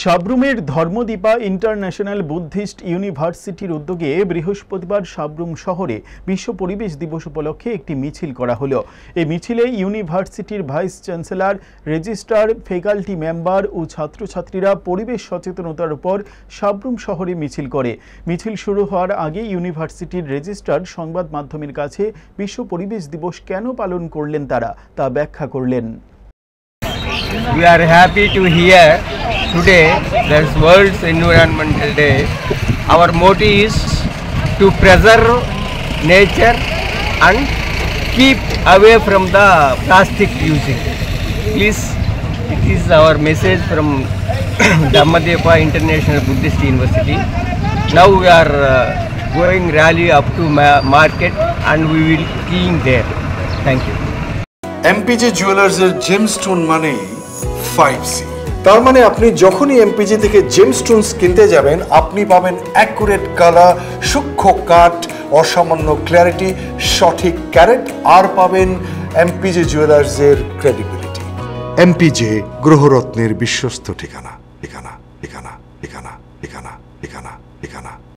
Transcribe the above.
সাব্রুমের ধর্মদীপা international Buddhist ইউনিভার্সিটির উদ্যোগে বৃহস্পতিবার সাব্রুম শহরে বিশ্ব পরিবেশ দিবস উপলক্ষে একটি মিছিল করা হলো। এই মিছিলে ইউনিভার্সিটির vice chancellor, registrar, faculty member ও ছাত্রছাত্রীরা পরিবেশ সচেতনতার উপর সাব্রুম শহরে মিছিল করে। মিছিল শুরু হওয়ার আগে ইউনিভার্সিটির রেজিস্ট্রার সংবাদ মাধ্যমের কাছে বিশ্ব পরিবেশ দিবস কেন পালন করলেন তারা তা ব্যাখ্যা করলেন। We are happy to hear today there's World's Environmental Day. Our motto is to preserve nature and keep away from the plastic using. Please, it is our message from Dhammadepa International Buddhist University. Now we are going rally up to market and we will clean there. Thank you. MPG Jewelers এর gemstone মানে 5C। তার মানে আপনি যখনই MPG থেকে gemstones কিনতে যাবেন আপনি পাবেন অ্যাকুরেট কালার, সূক্ষ্ম কাট, অসামান্য ক্ল্যারিটি, সঠিক ক্যারেট আর পাবেন MPG জুয়েলার্স এর ক্রেডিবিলিটি। MPG গ্রহরত্নের বিশ্বস্ত ঠিকানা।